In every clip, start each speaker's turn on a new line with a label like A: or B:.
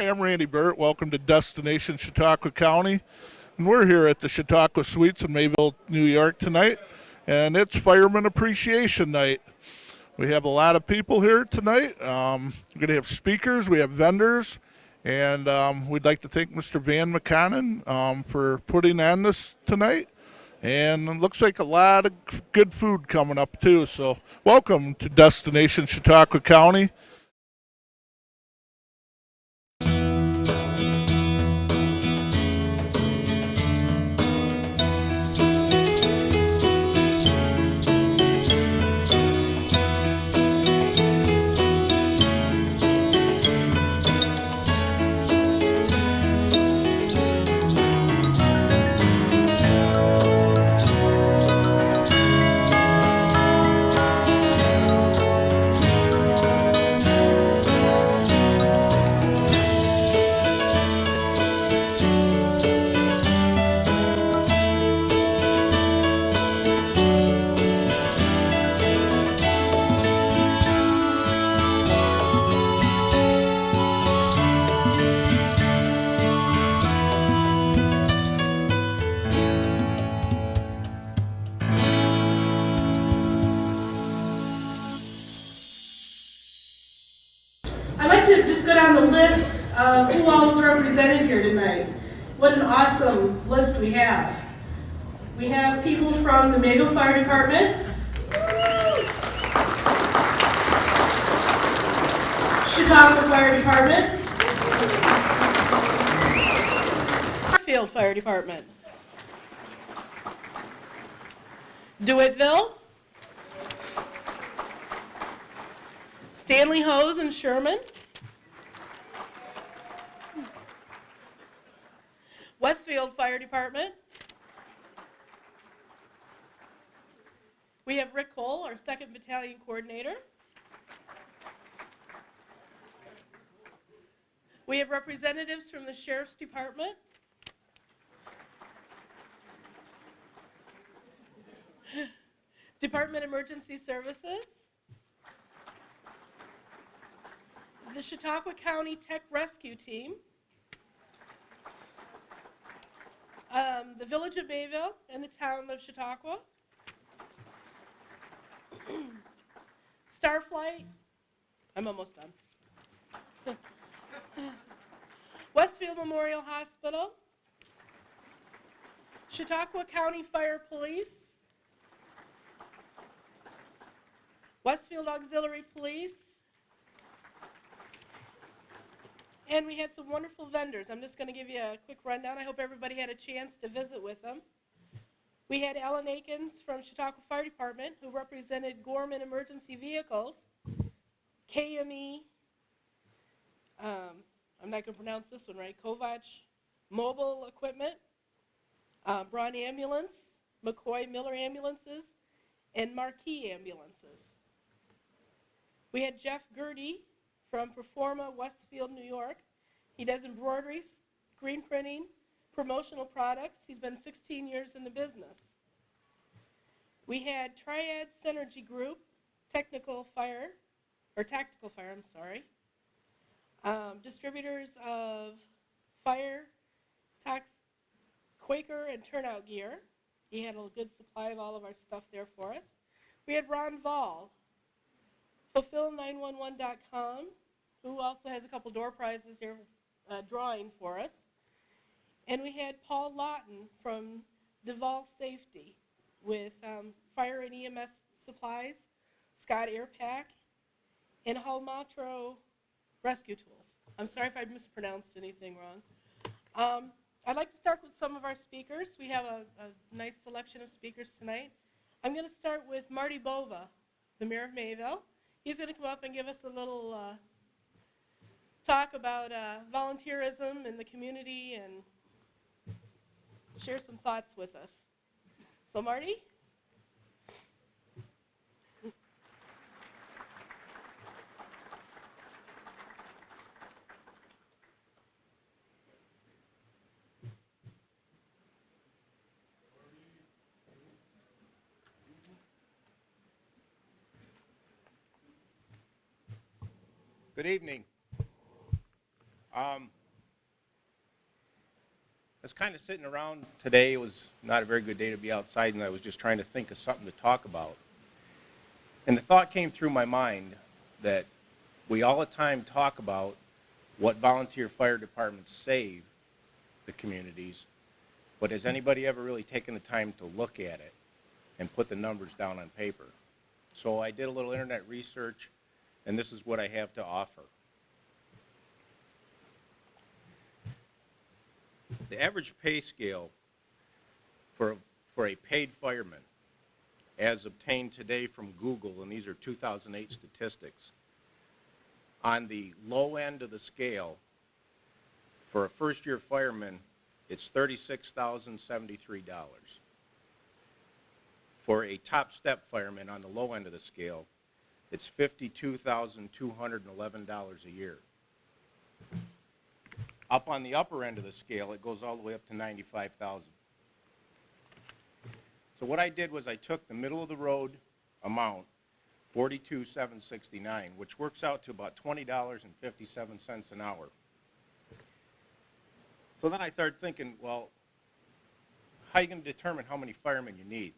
A: Hi, I'm Randy Burt. Welcome to Destination Chautauqua County. And we're here at the Chautauqua Suites in Mayville, New York tonight. And it's Fireman Appreciation Night. We have a lot of people here tonight. We're going to have speakers, we have vendors, and we'd like to thank Mr. Van McConnon for putting on this tonight. And it looks like a lot of good food coming up, too. So welcome to Destination Chautauqua County.
B: I'd like to just go down the list of who all is represented here tonight. What an awesome list we have. We have people from the Mayville Fire Department, Chautauqua Fire Department, Field Fire Department, DeWittville, Stanley Hose and Sherman, Westfield Fire Department. We have Rick Cole, our 2nd Battalion Coordinator. We have representatives from the Sheriff's Department. Department of Emergency Services. The Chautauqua County Tech Rescue Team. The Village of Mayville and the Town of Chautauqua. Starflight. I'm almost done. Westfield Memorial Hospital. Chautauqua County Fire Police. Westfield Auxiliary Police. And we had some wonderful vendors. I'm just going to give you a quick rundown. I hope everybody had a chance to visit with them. We had Alan Akins from Chautauqua Fire Department, who represented Gorman Emergency Vehicles, KME, I'm not going to pronounce this one right, Kovac Mobile Equipment, Braun Ambulance, McCoy Miller Ambulances, and Marquee Ambulances. We had Jeff Gertie from Performa, Westfield, New York. He does embroideries, screen printing, promotional products. He's been 16 years in the business. We had Triad Synergy Group, Tactical Fire, distributors of fire, tax, Quaker, and turnout gear. He had a good supply of all of our stuff there for us. We had Ron Vall, Fulfill911.com, who also has a couple door prizes here drawing for us. And we had Paul Lawton from Duval Safety with fire and EMS supplies, Scott Air Pack, and Halmatro Rescue Tools. I'm sorry if I mispronounced anything wrong. I'd like to start with some of our speakers. We have a nice selection of speakers tonight. I'm going to start with Marty Bova, the Mayor of Mayville. He's going to come up and give us a little talk about volunteerism in the community and share some thoughts with us. So Marty?
C: Good evening. I was kind of sitting around today. It was not a very good day to be outside, and I was just trying to think of something to talk about. And the thought came through my mind that we all the time talk about what volunteer fire departments save the communities, but has anybody ever really taken the time to look at it and put the numbers down on paper? So I did a little internet research, and this is what I have to offer. The average pay scale for a paid fireman, as obtained today from Google, and these are 2008 statistics, on the low end of the scale, for a first-year fireman, it's $36,073. For a top step fireman on the low end of the scale, it's $52,211 a year. Up on the upper end of the scale, it goes all the way up to $95,000. So what I did was I took the middle of the road amount, $42,769, which works out to about $20.57 an hour. So then I started thinking, well, how are you going to determine how many firemen you need?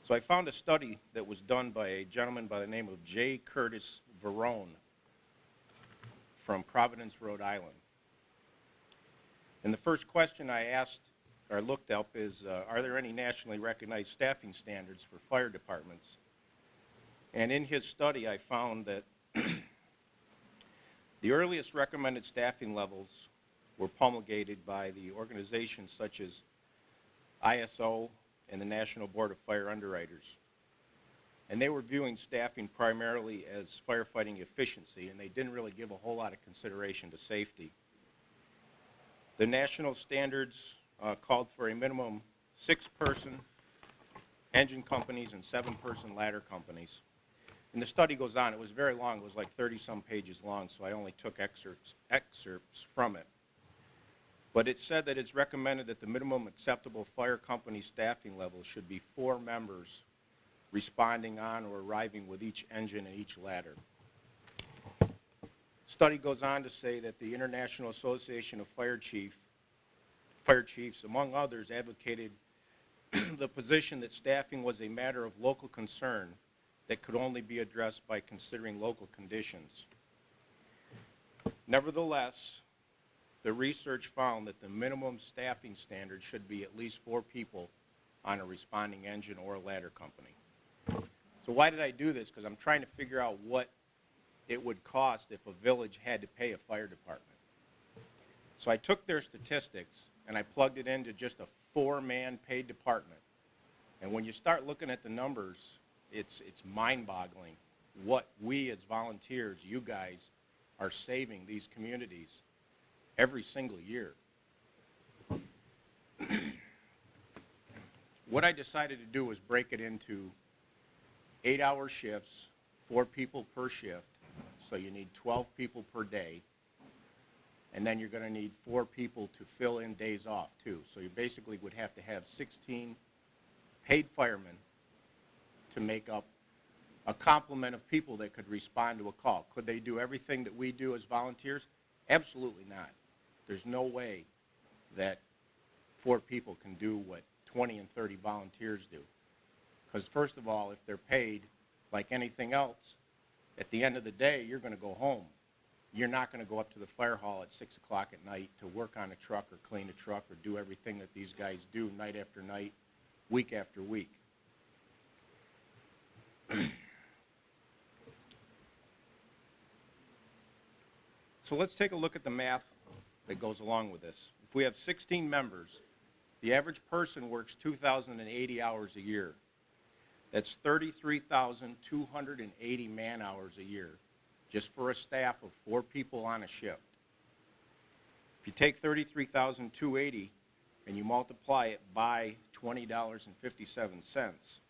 C: So I found a study that was done by a gentleman by the name of J. Curtis Verone from Providence, Rhode Island. And the first question I asked or looked up is, are there any nationally recognized staffing standards for fire departments? And in his study, I found that the earliest recommended staffing levels were promulgated by the organizations such as ISO and the National Board of Fire Underwriters. And they were viewing staffing primarily as firefighting efficiency, and they didn't really give a whole lot of consideration to safety. The national standards called for a minimum 6-person engine companies and 7-person ladder companies. And the study goes on. It was very long. It was like 30-some pages long, so I only took excerpts from it. But it said that it's recommended that the minimum acceptable fire company staffing level should be 4 members responding on or arriving with each engine and each ladder. Study goes on to say that the International Association of Fire Chiefs, among others, advocated the position that staffing was a matter of local concern that could only be addressed by considering local conditions. Nevertheless, the research found that the minimum staffing standard should be at least 4 people on a responding engine or a ladder company. So why did I do this? Because I'm trying to figure out what it would cost if a village had to pay a fire department. So I took their statistics and I plugged it into just a 4-man paid department. And when you start looking at the numbers, it's mind-boggling what we as volunteers, you guys, are saving these communities every single year. What I decided to do was break it into 8-hour shifts, 4 people per shift, so you need 12 people per day, and then you're going to need 4 people to fill in days off too. So you basically would have to have 16 paid firemen to make up a complement of people that could respond to a call. Could they do everything that we do as volunteers? Absolutely not. There's no way that 4 people can do what 20 and 30 volunteers do. Because first of all, if they're paid like anything else, at the end of the day, you're going to go home. You're not going to go up to the fire hall at 6 o'clock at night to work on a truck or clean a truck or do everything that these guys do night after night, week after week. So let's take a look at the math that goes along with this. If we have 16 members, the average person works 2,080 hours a year. That's 33,280 man-hours a year, just for a staff of 4 people on a shift. If you take 33,280 and you multiply it by $20.57,